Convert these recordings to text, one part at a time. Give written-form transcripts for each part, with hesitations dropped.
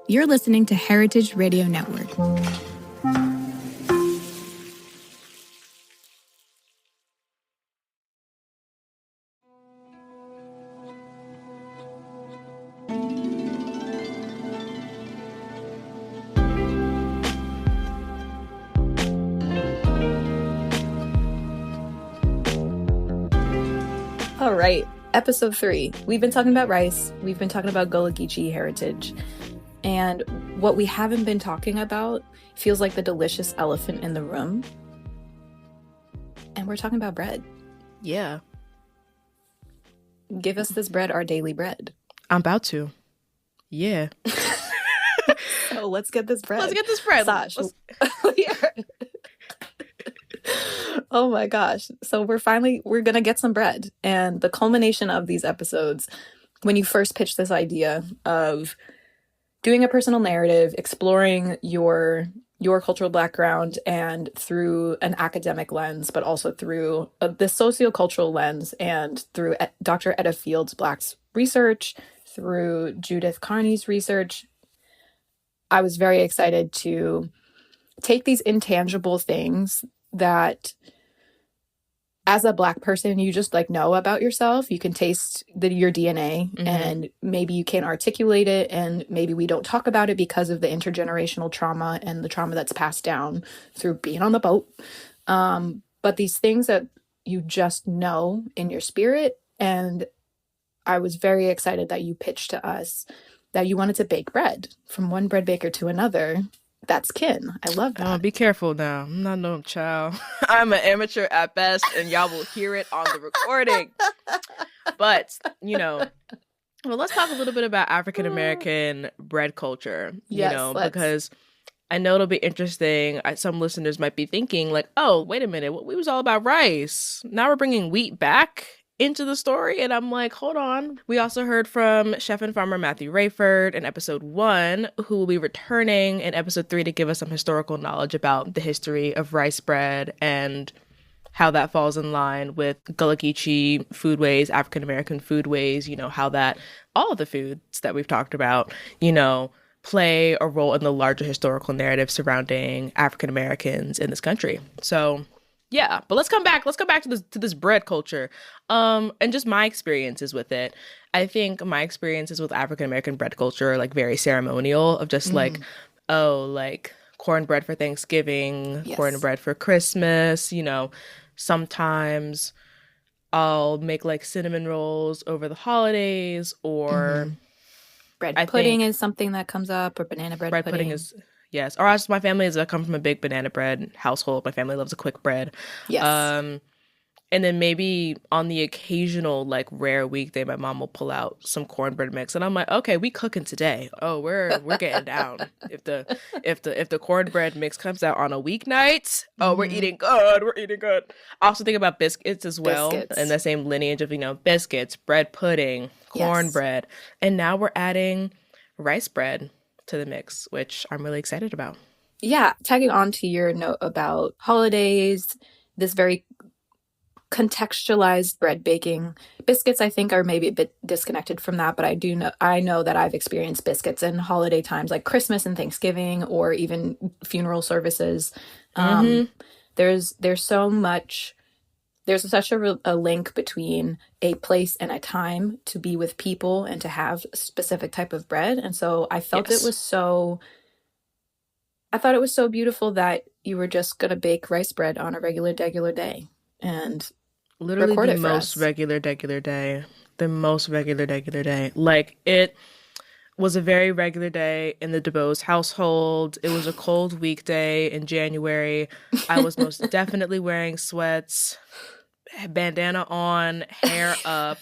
You're listening to Heritage Radio Network. All right, episode 3. We've been talking about rice. We've been talking about Gullah Geechee heritage. And what we haven't been talking about feels like the delicious elephant in the room. And we're talking about bread. Yeah. Give us this bread, our daily bread. I'm about to. Yeah. So let's get this bread. Let's get this bread. Sash. Oh my gosh. So we're going to get some bread. And the culmination of these episodes, when you first pitched this idea of doing a personal narrative, exploring your cultural background and through an academic lens, but also through the sociocultural lens and through Dr. Etta Fields Black's research, through Judith Carney's research, I was very excited to take these intangible things that as a Black person, you just know about yourself. You can taste your DNA, and maybe you can't articulate it, and maybe we don't talk about it because of the intergenerational trauma and the trauma that's passed down through being on the boat. But these things that you just know in your spirit, and I was very excited that you pitched to us that you wanted to bake bread from one bread baker to another. That's kin. I love that. Oh, be careful now. I'm not no child. I'm an amateur at best, and y'all will hear it on the recording. But, well, let's talk a little bit about African-American bread culture, because I know it'll be interesting. Some listeners might be thinking oh, wait a minute. We was all about rice. Now we're bringing wheat back into the story, and I'm hold on. We also heard from chef and farmer Matthew Rayford in episode 1, who will be returning in episode 3 to give us some historical knowledge about the history of rice bread and how that falls in line with Gullah Geechee foodways, African American foodways, how that all of the foods that we've talked about, play a role in the larger historical narrative surrounding African Americans in this country. So yeah, but let's come back to this bread culture, and just my experiences with it. I think my experiences with African American bread culture are very ceremonial, of just cornbread for Thanksgiving, yes, cornbread for Christmas. Sometimes I'll make cinnamon rolls over the holidays, or bread pudding is something that comes up, or banana bread pudding is. Yes, or my family I come from a big banana bread household. My family loves a quick bread. Yes. And then maybe on the occasional rare weekday, my mom will pull out some cornbread mix, and I'm like, okay, we cooking today. Oh, we're getting down. If the cornbread mix comes out on a weeknight, oh, we're eating good. We're eating good. I also think about biscuits as well, in the same lineage of biscuits, bread pudding, cornbread, and now we're adding rice bread to the mix, which I'm really excited about. Yeah, tagging on to your note about holidays, this very contextualized bread baking. Biscuits, I think, are maybe a bit disconnected from that, but I know that I've experienced biscuits in holiday times like Christmas and Thanksgiving, or even funeral services. There's so much. There's such a link between a place and a time to be with people and to have a specific type of bread. And so I felt I thought it was so beautiful that you were just going to bake rice bread on a regular day and literally record the it for most us. regular day. The most regular day. It was a very regular day in the DuBose household. It was a cold weekday in January. I was most definitely wearing sweats, bandana on, hair up,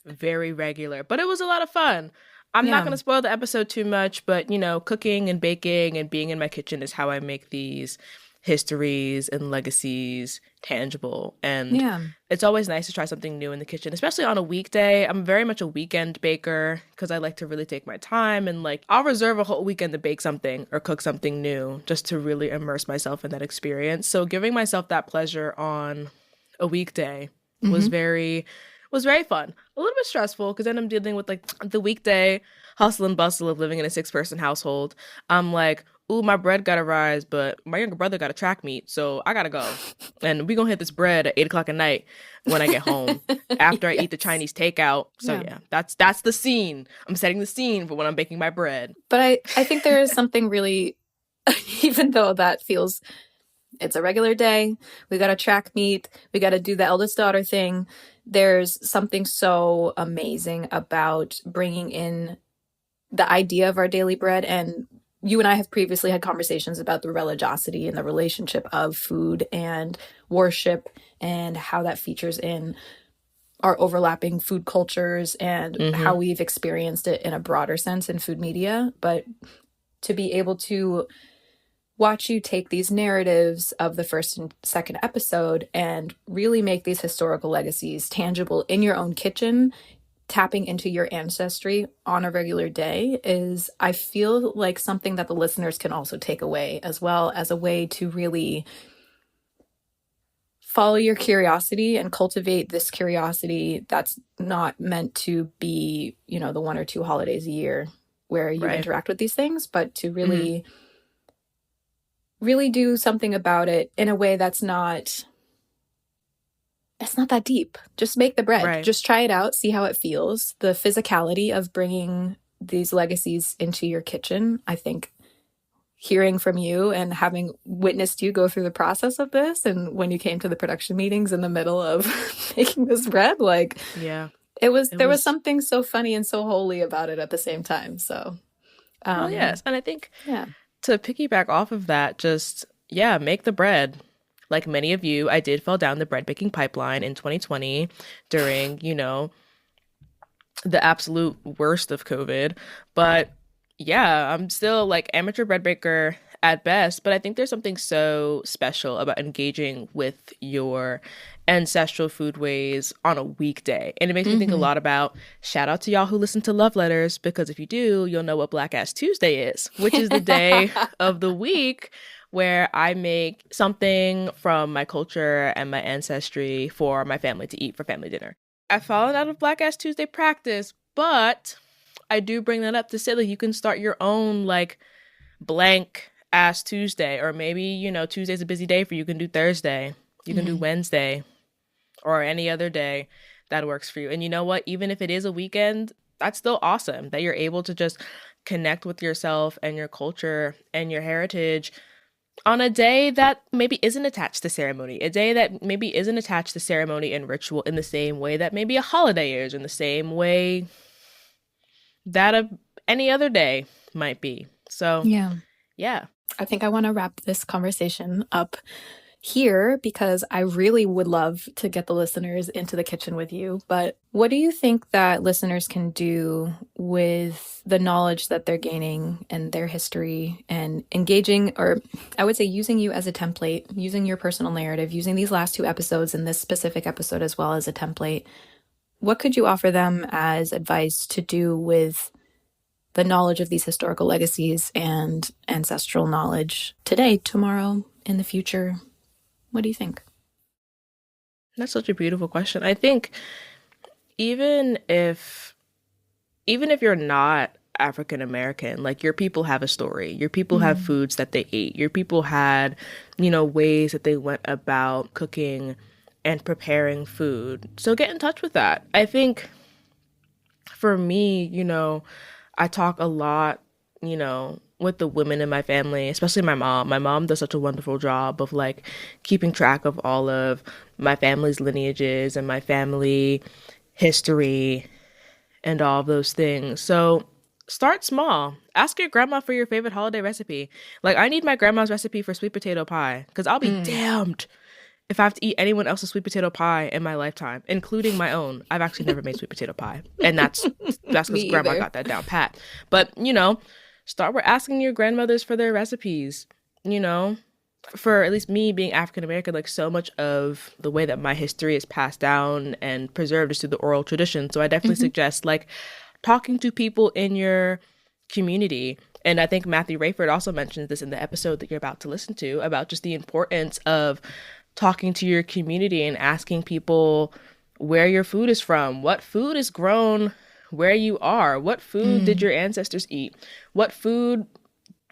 very regular. But it was a lot of fun. I'm not going to spoil the episode too much, but, cooking and baking and being in my kitchen is how I make these histories and legacies tangible. And it's always nice to try something new in the kitchen, especially on a weekday. I'm very much a weekend baker because I like to really take my time, and I'll reserve a whole weekend to bake something or cook something new just to really immerse myself in that experience. So giving myself that pleasure on a weekday was very was very fun. A little bit stressful because then I'm dealing with like the weekday hustle and bustle of living in a 6-person household. I'm like, ooh, my bread gotta rise, but my younger brother got a track meet, so I gotta go. And we gonna hit this bread at 8 o'clock at night when I get home after I eat the Chinese takeout. So yeah, that's the scene. I'm setting the scene for when I'm baking my bread. But I think there is something really, even though that feels, it's a regular day, we got a track meet, we got to do the eldest daughter thing. There's something so amazing about bringing in the idea of our daily bread. And you and I have previously had conversations about the religiosity and the relationship of food and worship and how that features in our overlapping food cultures and how we've experienced it in a broader sense in food media. But to be able to watch you take these narratives of the first and second episode and really make these historical legacies tangible in your own kitchen, tapping into your ancestry on a regular day is, I feel like, something that the listeners can also take away, as well as a way to really follow your curiosity and cultivate this curiosity that's not meant to be, you know, the 1 or 2 holidays a year where you interact with these things, but to really really do something about it in a way that's not, it's not that deep. Just make the bread. Just try it out, see how it feels. The physicality of bringing these legacies into your kitchen, I think hearing from you and having witnessed you go through the process of this, and when you came to the production meetings in the middle of making this bread, like, there was something so funny and so holy about it at the same time. So yes, and I think to piggyback off of that, just make the bread. Like many of you, I did fall down the bread baking pipeline in 2020 during, you know, the absolute worst of COVID. But yeah, I'm still like amateur bread baker at best, but I think there's something so special about engaging with your ancestral foodways on a weekday. And it makes me think a lot about, shout out to y'all who listen to Love Letters, because if you do, you'll know what Black Ass Tuesday is, which is the day of the week where I make something from my culture and my ancestry for my family to eat for family dinner. I've fallen out of Black Ass Tuesday practice, but I do bring that up to say, like, you can start your own, like, blank ass Tuesday, or maybe, you know, Tuesday's a busy day for you. You can do Thursday, you can do Wednesday, or any other day that works for you. And you know what? Even if it is a weekend, that's still awesome that you're able to just connect with yourself and your culture and your heritage on a day that maybe isn't attached to ceremony, a day that maybe isn't attached to ceremony and ritual in the same way that maybe a holiday is, in the same way that any other day might be. So yeah. I think I want to wrap this conversation up here because I really would love to get the listeners into the kitchen with you. But what do you think that listeners can do with the knowledge that they're gaining and their history and engaging, or I would say using you as a template, using your personal narrative, using these last 2 episodes and this specific episode as well as a template? What could you offer them as advice to do with the knowledge of these historical legacies and ancestral knowledge today, tomorrow, in the future? What do you think? That's such a beautiful question. I think even if you're not African American, like, your people have a story. Your people have foods that they ate. Your people had, you know, ways that they went about cooking and preparing food. So get in touch with that. I think for me, you know, I talk a lot, you know, with the women in my family, especially my mom. My mom does such a wonderful job of, like, keeping track of all of my family's lineages and my family history and all of those things. So start small. Ask your grandma for your favorite holiday recipe. Like, I need my grandma's recipe for sweet potato pie because I'll be damned if I have to eat anyone else's sweet potato pie in my lifetime, including my own. I've actually never made sweet potato pie, and that's because grandma got that down pat. But, you know, start with asking your grandmothers for their recipes. You know, for at least me being African American, like, so much of the way that my history is passed down and preserved is through the oral tradition. So I definitely suggest, like, talking to people in your community. And I think Matthew Rayford also mentions this in the episode that you're about to listen to, about just the importance of talking to your community and asking people where your food is from, what food is grown where you are, what food did your ancestors eat, what food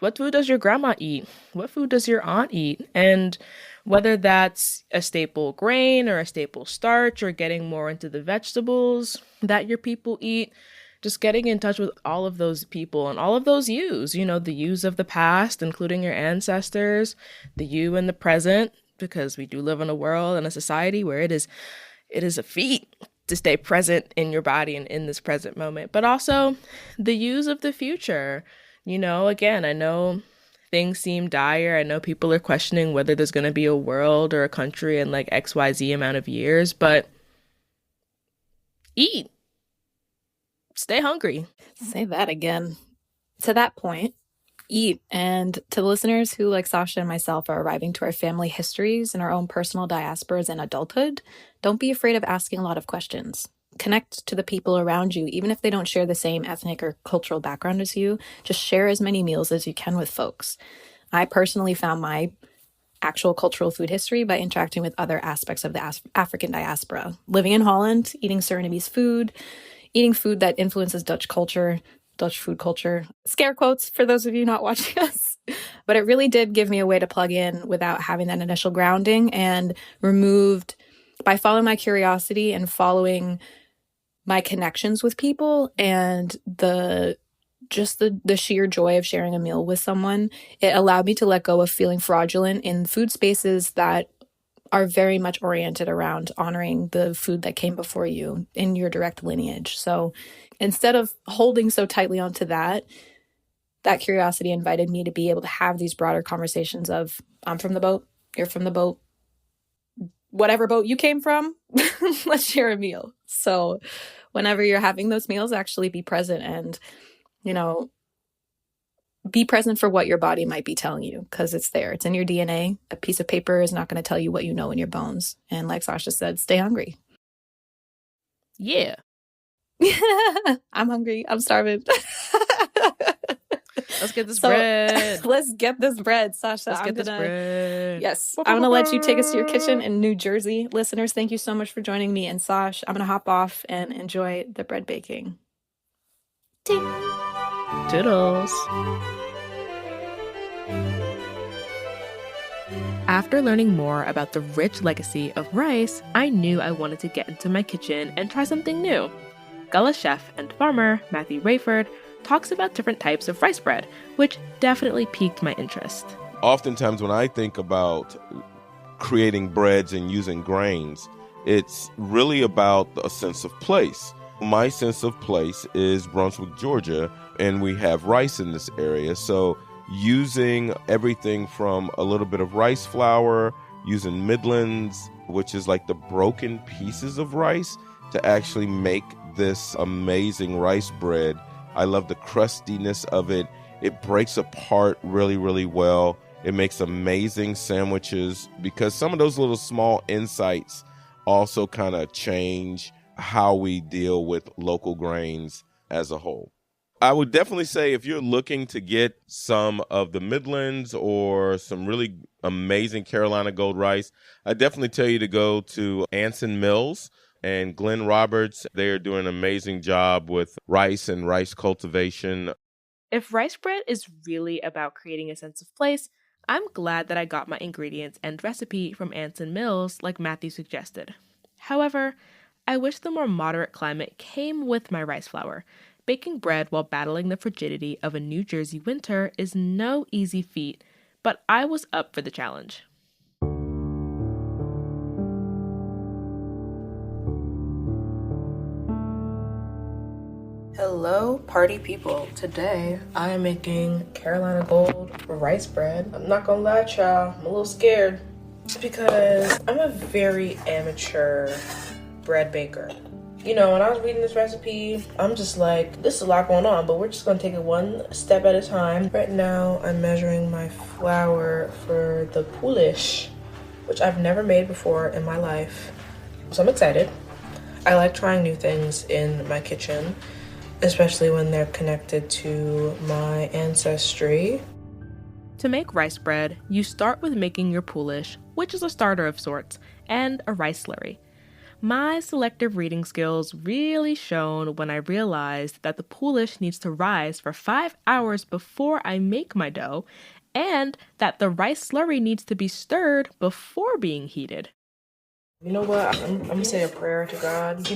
does your grandma eat, what food does your aunt eat, and whether that's a staple grain or a staple starch or getting more into the vegetables that your people eat, just getting in touch with all of those people and all of those yous, the yous of the past, including your ancestors, the you in the present, because we do live in a world and a society where it is a feat to stay present in your body and in this present moment, but also the yous of the future. Again, I know things seem dire. I know people are questioning whether there's going to be a world or a country in like XYZ amount of years, but eat. Stay hungry. Say that again. To that point, eat. And to the listeners who, like Sasha and myself, are arriving to our family histories and our own personal diasporas in adulthood, don't be afraid of asking a lot of questions. Connect to the people around you, even if they don't share the same ethnic or cultural background as you. Just share as many meals as you can with folks. I personally found my actual cultural food history by interacting with other aspects of the African diaspora. Living in Holland, eating Surinamese food, eating food that influences Dutch culture, Dutch food culture. Scare quotes for those of you not watching us. But it really did give me a way to plug in without having that initial grounding, and removed by following my curiosity and following my connections with people and the sheer joy of sharing a meal with someone. It allowed me to let go of feeling fraudulent in food spaces that are very much oriented around honoring the food that came before you in your direct lineage. So instead of holding so tightly onto that curiosity invited me to be able to have these broader conversations of, I'm from the boat, you're from the boat, whatever boat you came from, let's share a meal. So whenever you're having those meals, actually be present and, be present for what your body might be telling you, because it's there. It's in your DNA. A piece of paper is not going to tell you what you know in your bones. And like Sasha said, stay hungry. Yeah. I'm hungry. I'm starving. Let's get this bread. Let's get this bread, Sasha. Let's get this bread. Yes. I'm going to let you take us to your kitchen in New Jersey. Listeners, thank you so much for joining me and Sash. I'm going to hop off and enjoy the bread baking. Ting. Toodles. After learning more about the rich legacy of rice, I knew I wanted to get into my kitchen and try something new. Gullah chef and farmer Matthew Rayford talks about different types of rice bread, which definitely piqued my interest. Oftentimes when I think about creating breads and using grains, it's really about a sense of place. My sense of place is Brunswick, Georgia, and we have rice in this area. So using everything from a little bit of rice flour, using Midlands, which is like the broken pieces of rice, to actually make this amazing rice bread. I love the crustiness of it. It breaks apart really, really well. It makes amazing sandwiches because some of those little small insights also kind of change how we deal with local grains as a whole. I would definitely say if you're looking to get some of the Midlands or some really amazing Carolina Gold rice, I definitely tell you to go to Anson Mills and Glenn Roberts. They are doing an amazing job with rice and rice cultivation. If rice bread is really about creating a sense of place, I'm glad that I got my ingredients and recipe from Anson Mills like Matthew suggested. However, I wish the more moderate climate came with my rice flour. Baking bread while battling the frigidity of a New Jersey winter is no easy feat, but I was up for the challenge. Hello, party people. Today, I am making Carolina Gold rice bread. I'm not gonna lie, y'all, I'm a little scared because I'm a very amateur bread baker. You know, when I was reading this recipe, I'm just like, this is a lot going on, but we're just gonna take it one step at a time. Right now, I'm measuring my flour for the poolish, which I've never made before in my life. So I'm excited. I like trying new things in my kitchen, especially when they're connected to my ancestry. To make rice bread, you start with making your poolish, which is a starter of sorts, and a rice slurry. My selective reading skills really shone when I realized that the poolish needs to rise for 5 hours before I make my dough, and that the rice slurry needs to be stirred before being heated. You know what? I'm gonna say a prayer to God,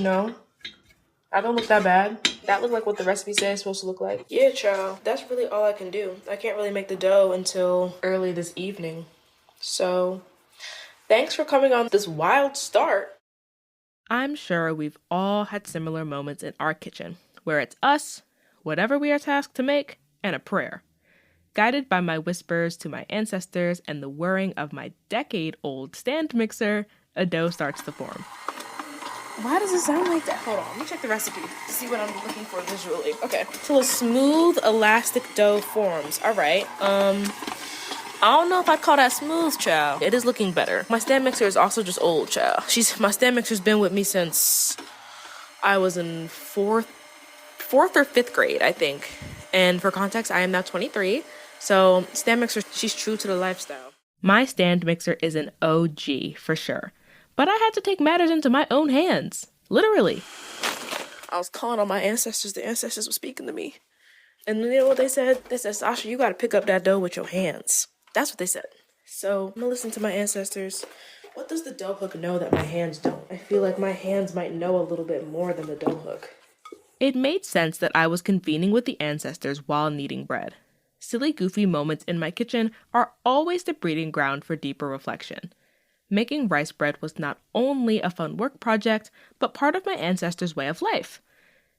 I don't look that bad. That looked like what the recipe says it's supposed to look like. Yeah, child. That's really all I can do. I can't really make the dough until early this evening. So, thanks for coming on this wild start. I'm sure we've all had similar moments in our kitchen, where it's us, whatever we are tasked to make, and a prayer. Guided by my whispers to my ancestors and the whirring of my decade-old stand mixer, a dough starts to form. Why does it sound like that? Hold on, let me check the recipe to see what I'm looking for visually. Okay. Till a smooth, elastic dough forms. All right. I don't know if I'd call that smooth, child. It is looking better. My stand mixer is also just old, child. My stand mixer's been with me since I was in fourth or fifth grade, I think. And for context, I am now 23. So stand mixer, she's true to the lifestyle. My stand mixer is an OG for sure. But I had to take matters into my own hands. Literally. I was calling on my ancestors. The ancestors were speaking to me. And you know what they said? They said, Sasha, you got to pick up that dough with your hands. That's what they said. So I'm going to listen to my ancestors. What does the dough hook know that my hands don't? I feel like my hands might know a little bit more than the dough hook. It made sense that I was convening with the ancestors while kneading bread. Silly, goofy moments in my kitchen are always the breeding ground for deeper reflection. Making rice bread was not only a fun work project, but part of my ancestors' way of life.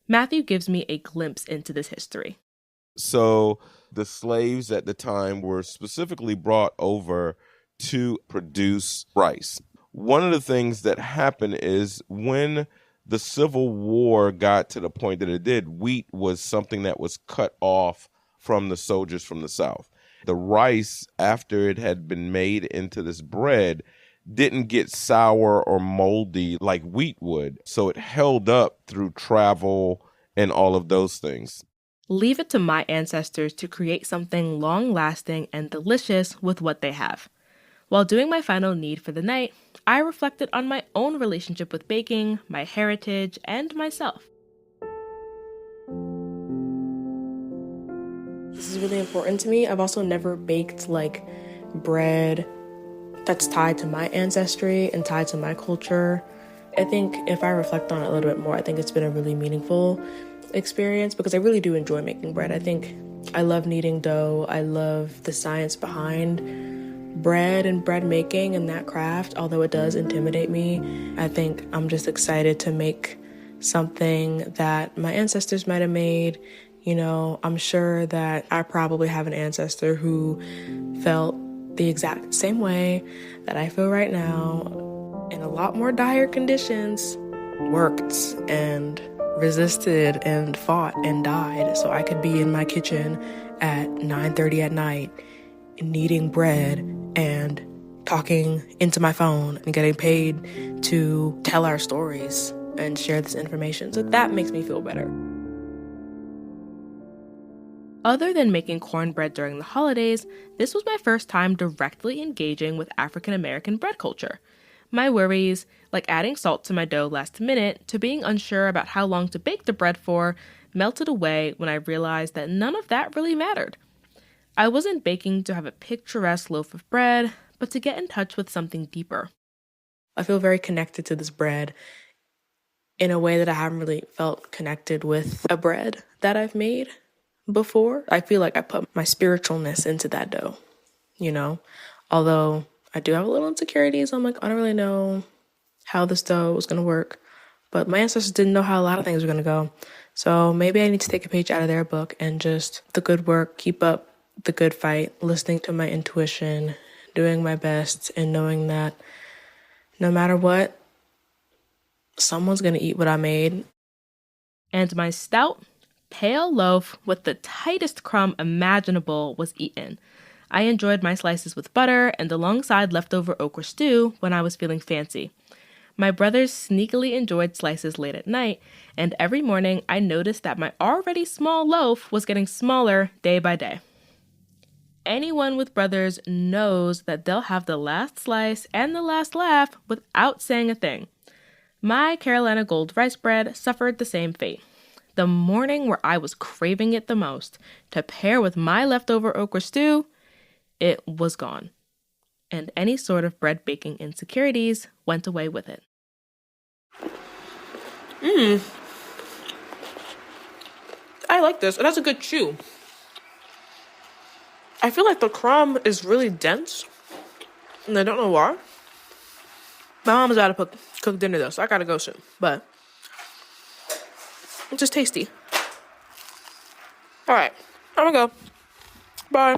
Matthew gives me a glimpse into this history. So the slaves at the time were specifically brought over to produce rice. One of the things that happened is when the Civil War got to the point that it did, wheat was something that was cut off from the soldiers from the South. The rice, after it had been made into this bread, didn't get sour or moldy like wheat would. So it held up through travel and all of those things. Leave it to my ancestors to create something long-lasting and delicious with what they have. While doing my final knead for the night, I reflected on my own relationship with baking, my heritage, and myself. This is really important to me. I've also never baked bread that's tied to my ancestry and tied to my culture. I think if I reflect on it a little bit more, I think it's been a really meaningful experience because I really do enjoy making bread. I think I love kneading dough. I love the science behind bread and bread making and that craft, although it does intimidate me. I think I'm just excited to make something that my ancestors might have made. I'm sure that I probably have an ancestor who felt the exact same way that I feel right now, in a lot more dire conditions, worked and resisted and fought and died so I could be in my kitchen at 9:30 at night kneading bread and talking into my phone and getting paid to tell our stories and share this information. So that makes me feel better. Other than making cornbread during the holidays, this was my first time directly engaging with African American bread culture. My worries, like adding salt to my dough last minute, to being unsure about how long to bake the bread for, melted away when I realized that none of that really mattered. I wasn't baking to have a picturesque loaf of bread, but to get in touch with something deeper. I feel very connected to this bread in a way that I haven't really felt connected with a bread that I've made before. I feel like I put my spiritualness into that dough, although I do have a little insecurities. I'm like, I don't really know how this dough was going to work, but my ancestors didn't know how a lot of things were going to go. So maybe I need to take a page out of their book and just the good work, keep up the good fight, listening to my intuition, doing my best, and knowing that no matter what, someone's going to eat what I made. And my stout, pale loaf with the tightest crumb imaginable was eaten. I enjoyed my slices with butter and alongside leftover okra stew when I was feeling fancy. My brothers sneakily enjoyed slices late at night, and every morning I noticed that my already small loaf was getting smaller day by day. Anyone with brothers knows that they'll have the last slice and the last laugh without saying a thing. My Carolina Gold rice bread suffered the same fate. The morning where I was craving it the most, to pair with my leftover okra stew, it was gone. And any sort of bread baking insecurities went away with it. I like this. It has a good chew. I feel like the crumb is really dense, and I don't know why. My mom's about to cook dinner though, so I gotta go soon. But it's just tasty. All right, I'm gonna go. Bye.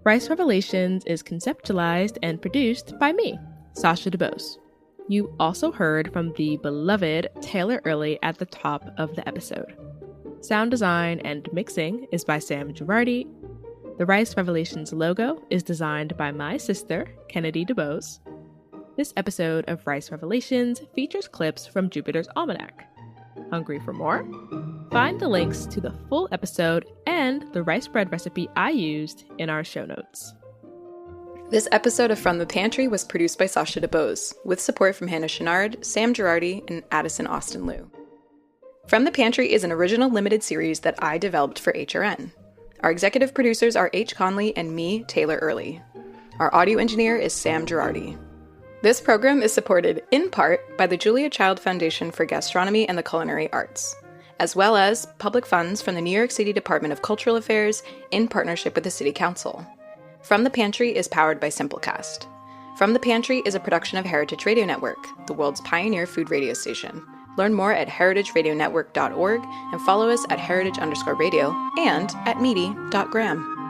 Rice Revelations is conceptualized and produced by me, Sasha DuBose. You also heard from the beloved Taylor Early at the top of the episode. Sound design and mixing is by Sam Girardi. The Rice Revelations logo is designed by my sister, Kennedy DuBose. This episode of Rice Revelations features clips from Jupiter's Almanac. Hungry for more? Find the links to the full episode and the rice bread recipe I used in our show notes. This episode of From the Pantry was produced by Sasha DuBose, with support from Hannah Chenard, Sam Girardi, and Addison Austin Liu. From the Pantry is an original limited series that I developed for HRN. Our executive producers are H. Conley and me, Taylor Early. Our audio engineer is Sam Girardi. This program is supported, in part, by the Julia Child Foundation for Gastronomy and the Culinary Arts, as well as public funds from the New York City Department of Cultural Affairs in partnership with the City Council. From the Pantry is powered by Simplecast. From the Pantry is a production of Heritage Radio Network, the world's pioneer food radio station. Learn more at heritageradionetwork.org and follow us at heritage_radio and at meaty.gram.